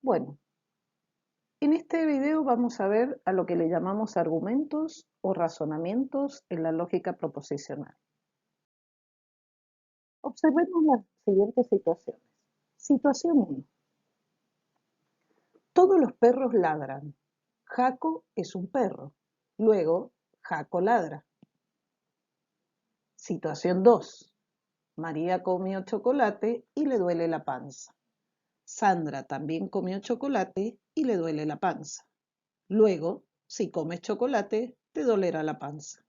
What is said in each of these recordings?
Bueno, en este video vamos a ver a lo que le llamamos argumentos o razonamientos en la lógica proposicional. Observemos las siguientes situaciones. Situación 1. Todos los perros ladran. Jaco es un perro. Luego, Jaco ladra. Situación 2. María comió chocolate y le duele la panza. Sandra también comió chocolate y le duele la panza. Luego, si comes chocolate, te dolerá la panza.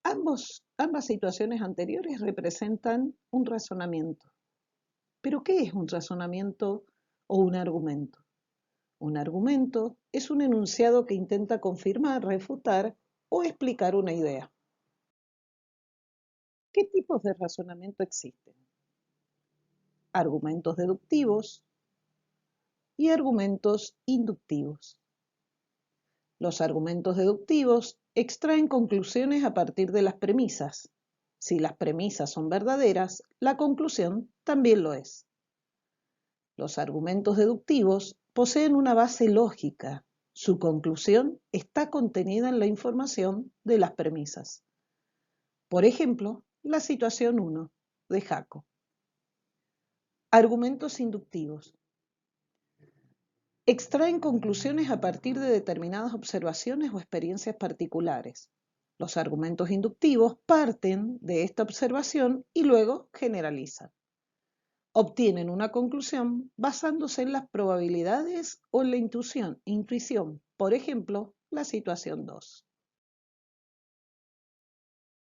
Ambas situaciones anteriores representan un razonamiento. ¿Pero qué es un razonamiento o un argumento? Un argumento es un enunciado que intenta confirmar, refutar o explicar una idea. ¿Qué tipos de razonamiento existen? Argumentos deductivos y argumentos inductivos. Los argumentos deductivos extraen conclusiones a partir de las premisas. Si las premisas son verdaderas, la conclusión también lo es. Los argumentos deductivos poseen una base lógica. Su conclusión está contenida en la información de las premisas. Por ejemplo, la situación 1 de Jaco. Argumentos inductivos. Extraen conclusiones a partir de determinadas observaciones o experiencias particulares. Los argumentos inductivos parten de esta observación y luego generalizan. Obtienen una conclusión basándose en las probabilidades o en la intuición, por ejemplo, la situación 2.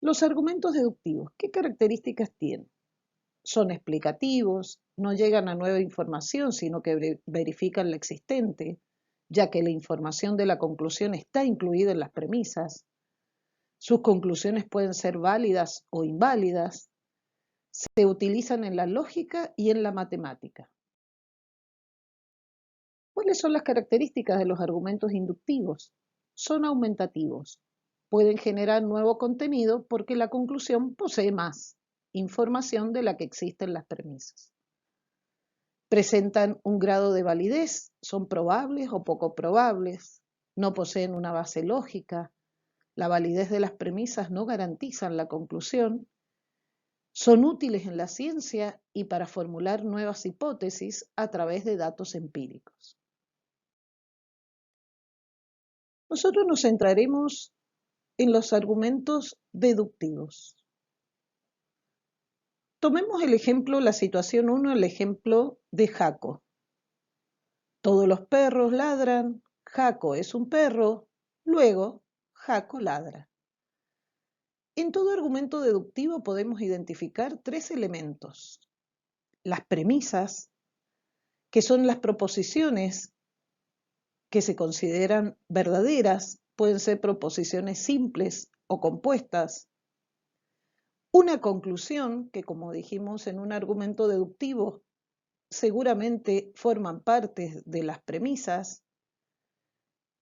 Los argumentos deductivos, ¿qué características tienen? Son explicativos, no llegan a nueva información, sino que verifican la existente, ya que la información de la conclusión está incluida en las premisas. Sus conclusiones pueden ser válidas o inválidas. Se utilizan en la lógica y en la matemática. ¿Cuáles son las características de los argumentos inductivos? Son aumentativos. Pueden generar nuevo contenido porque la conclusión posee más información de la que existe en las premisas. Presentan un grado de validez, son probables o poco probables, no poseen una base lógica, la validez de las premisas no garantizan la conclusión, son útiles en la ciencia y para formular nuevas hipótesis a través de datos empíricos. Nosotros nos centraremos en los argumentos deductivos. Tomemos el ejemplo, la situación 1, el ejemplo de Jaco. Todos los perros ladran, Jaco es un perro, luego Jaco ladra. En todo argumento deductivo podemos identificar tres elementos. Las premisas, que son las proposiciones que se consideran verdaderas, pueden ser proposiciones simples o compuestas. Una conclusión, que como dijimos en un argumento deductivo, seguramente forman parte de las premisas,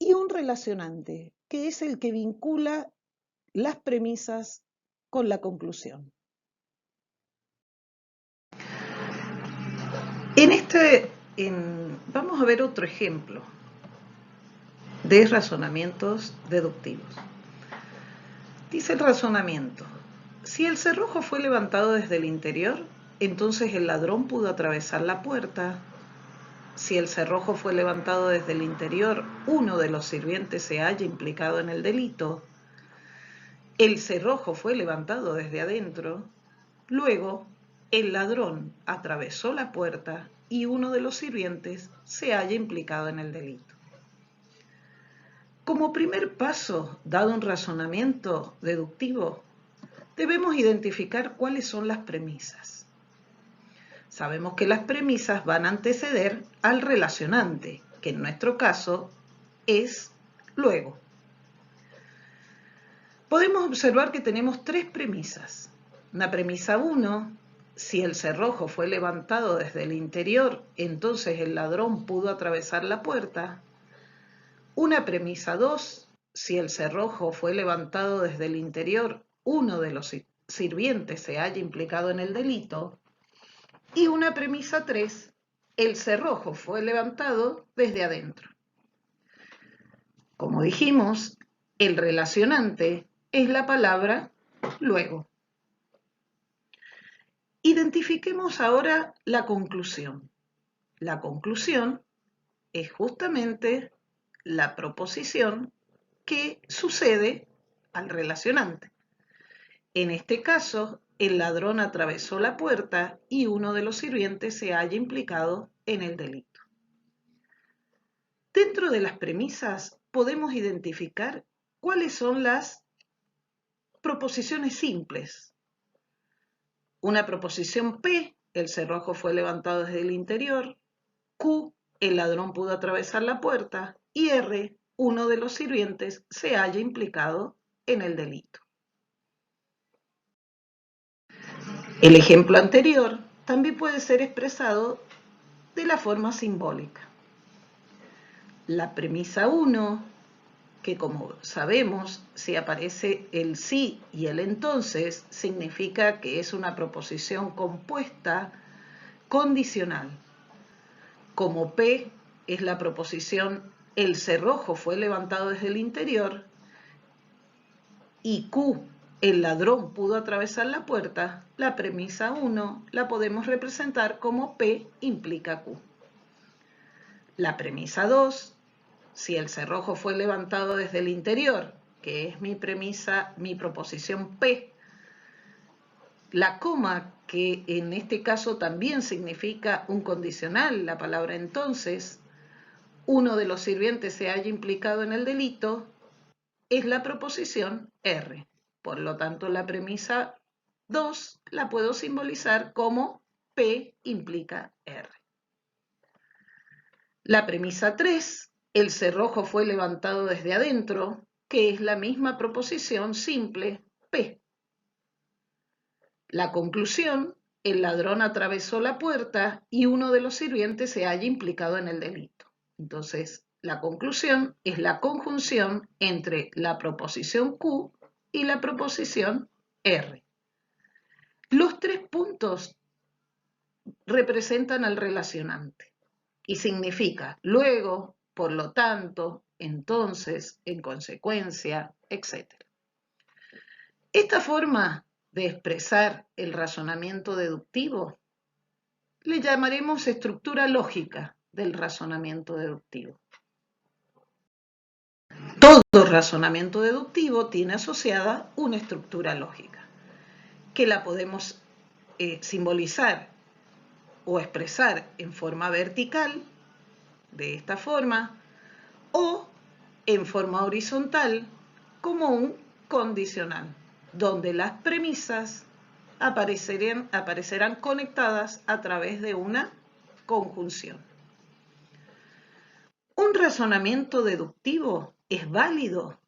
y un relacionante, que es el que vincula las premisas con la conclusión. Vamos a ver otro ejemplo de razonamientos deductivos. Dice el razonamiento: si el cerrojo fue levantado desde el interior, entonces el ladrón pudo atravesar la puerta. Si el cerrojo fue levantado desde el interior, uno de los sirvientes se halla implicado en el delito. El cerrojo fue levantado desde adentro. Luego, el ladrón atravesó la puerta y uno de los sirvientes se halla implicado en el delito. Como primer paso, dado un razonamiento deductivo, debemos identificar cuáles son las premisas. Sabemos que las premisas van a anteceder al relacionante, que en nuestro caso es luego. Podemos observar que tenemos tres premisas. Una premisa 1, si el cerrojo fue levantado desde el interior, entonces el ladrón pudo atravesar la puerta. Una premisa 2, si el cerrojo fue levantado desde el interior, uno de los sirvientes se halla implicado en el delito. Y una premisa 3, el cerrojo fue levantado desde adentro. Como dijimos, el relacionante es la palabra luego. Identifiquemos ahora la conclusión. La conclusión es justamente la proposición que sucede al relacionante. En este caso, el ladrón atravesó la puerta y uno de los sirvientes se halla implicado en el delito. Dentro de las premisas podemos identificar cuáles son las proposiciones simples. Una proposición P, el cerrojo fue levantado desde el interior. Q, el ladrón pudo atravesar la puerta. Y R, uno de los sirvientes se halla implicado en el delito. El ejemplo anterior también puede ser expresado de la forma simbólica. La premisa 1, que como sabemos, si aparece el sí y el entonces, significa que es una proposición compuesta condicional. Como P es la proposición el cerrojo fue levantado desde el interior y Q, el ladrón pudo atravesar la puerta, la premisa 1 la podemos representar como P implica Q. La premisa 2, si el cerrojo fue levantado desde el interior, que es mi premisa, mi proposición P, la coma, que en este caso también significa un condicional, la palabra entonces, uno de los sirvientes se halla implicado en el delito, es la proposición R. Por lo tanto, la premisa 2 la puedo simbolizar como P implica R. La premisa 3, el cerrojo fue levantado desde adentro, que es la misma proposición simple P. La conclusión, el ladrón atravesó la puerta y uno de los sirvientes se halla implicado en el delito. Entonces, la conclusión es la conjunción entre la proposición Q y la proposición R. Los 3 puntos representan al relacionante y significa luego, por lo tanto, entonces, en consecuencia, etc. Esta forma de expresar el razonamiento deductivo le llamaremos estructura lógica del razonamiento deductivo. Todo razonamiento deductivo tiene asociada una estructura lógica, que la podemos simbolizar o expresar en forma vertical, de esta forma, o en forma horizontal, como un condicional, donde las premisas aparecerán conectadas a través de una conjunción. Un razonamiento deductivo es válido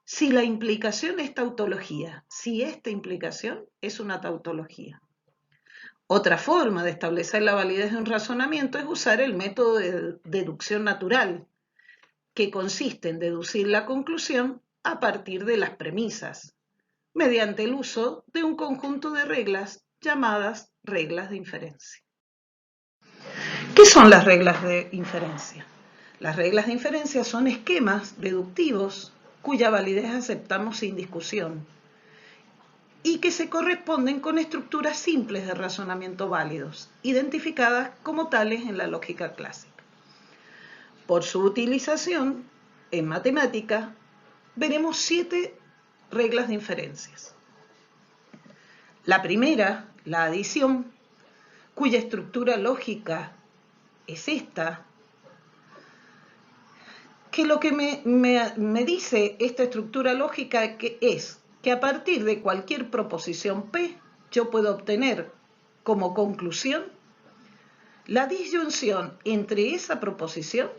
si la implicación es tautología, si esta implicación es una tautología. Otra forma de establecer la validez de un razonamiento es usar el método de deducción natural, que consiste en deducir la conclusión a partir de las premisas, mediante el uso de un conjunto de reglas llamadas reglas de inferencia. ¿Qué son las reglas de inferencia? Las reglas de inferencia son esquemas deductivos cuya validez aceptamos sin discusión y que se corresponden con estructuras simples de razonamiento válidos, identificadas como tales en la lógica clásica. Por su utilización en matemática, veremos 7 reglas de inferencias. La primera, la adición, cuya estructura lógica es esta, que lo que me dice esta estructura lógica es que a partir de cualquier proposición P, yo puedo obtener como conclusión la disyunción entre esa proposición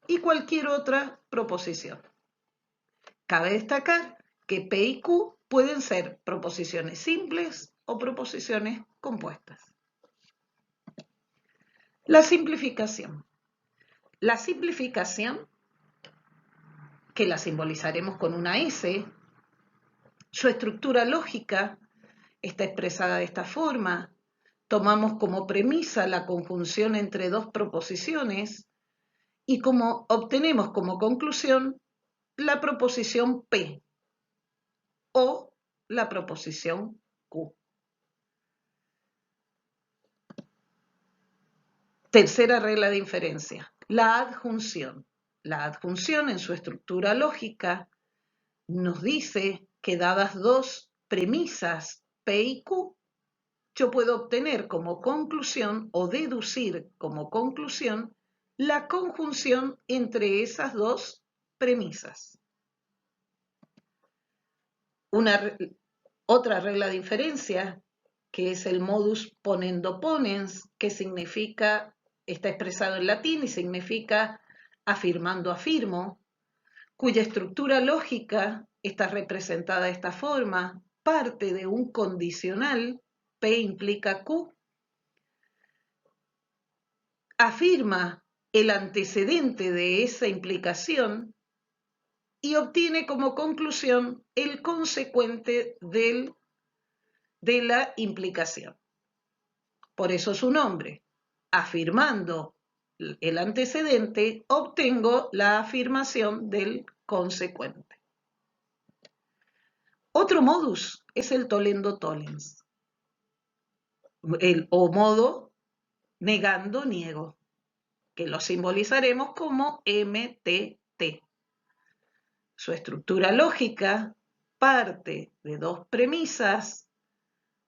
y cualquier otra proposición. Cabe destacar que P y Q pueden ser proposiciones simples o proposiciones compuestas. La simplificación. La simplificación, que la simbolizaremos con una S, su estructura lógica está expresada de esta forma. tomamos como premisa la conjunción entre dos proposiciones y obtenemos como conclusión la proposición P o la proposición Q. Tercera regla de inferencia, la adjunción. La adjunción en su estructura lógica nos dice que dadas dos premisas P y Q, yo puedo obtener como conclusión o deducir como conclusión la conjunción entre esas dos premisas. Otra regla de inferencia, que es el modus ponendo ponens, que significa, está expresado en latín y significa afirmando afirmo, cuya estructura lógica está representada de esta forma, parte de un condicional, P implica Q, afirma el antecedente de esa implicación y obtiene como conclusión el consecuente de la implicación. Por eso su nombre. Afirmando el antecedente, obtengo la afirmación del consecuente. Otro modus es el tollendo tollens, o modo negando niego, que lo simbolizaremos como MTT. Su estructura lógica parte de dos premisas.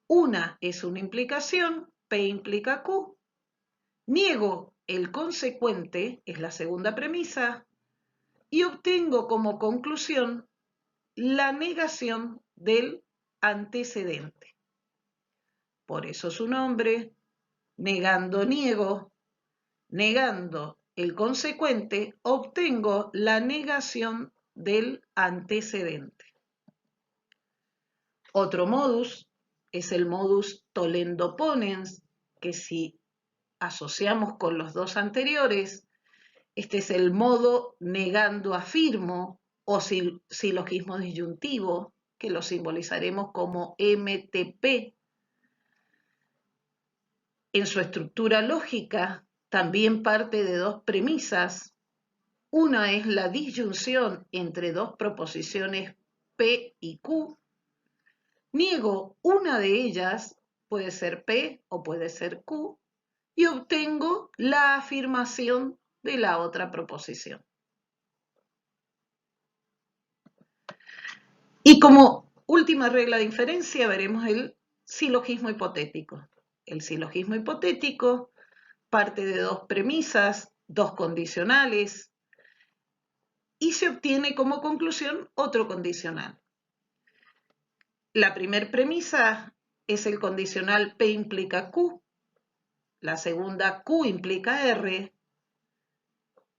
Una es una implicación, P implica Q. Niego el consecuente, es la segunda premisa, y obtengo como conclusión la negación del antecedente. Por eso su nombre, negando niego, negando el consecuente, obtengo la negación del antecedente. Otro modus es el modus tollendo ponens, que si asociamos con los dos anteriores, este es el modo negando afirmo o silogismo disyuntivo, que lo simbolizaremos como MTP. En su estructura lógica también parte de dos premisas. Una es la disyunción entre dos proposiciones P y Q. Niego una de ellas, puede ser P o puede ser Q, y obtengo la afirmación de la otra proposición. Y como última regla de inferencia veremos el silogismo hipotético. El silogismo hipotético parte de dos premisas, dos condicionales, y se obtiene como conclusión otro condicional. La primera premisa es el condicional P implica Q, la segunda Q implica R,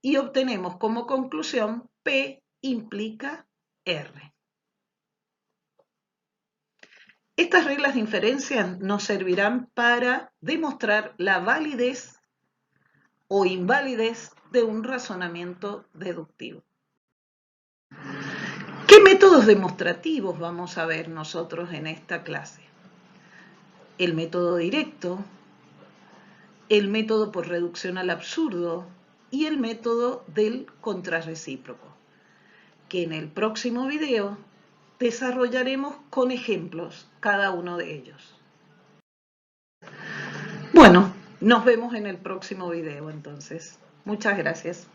y obtenemos como conclusión P implica R. Estas reglas de inferencia nos servirán para demostrar la validez o invalidez de un razonamiento deductivo. ¿Qué métodos demostrativos vamos a ver nosotros en esta clase? El método directo, el método por reducción al absurdo y el método del contrarrecíproco, que en el próximo video desarrollaremos con ejemplos cada uno de ellos. Bueno, nos vemos en el próximo video entonces. Muchas gracias.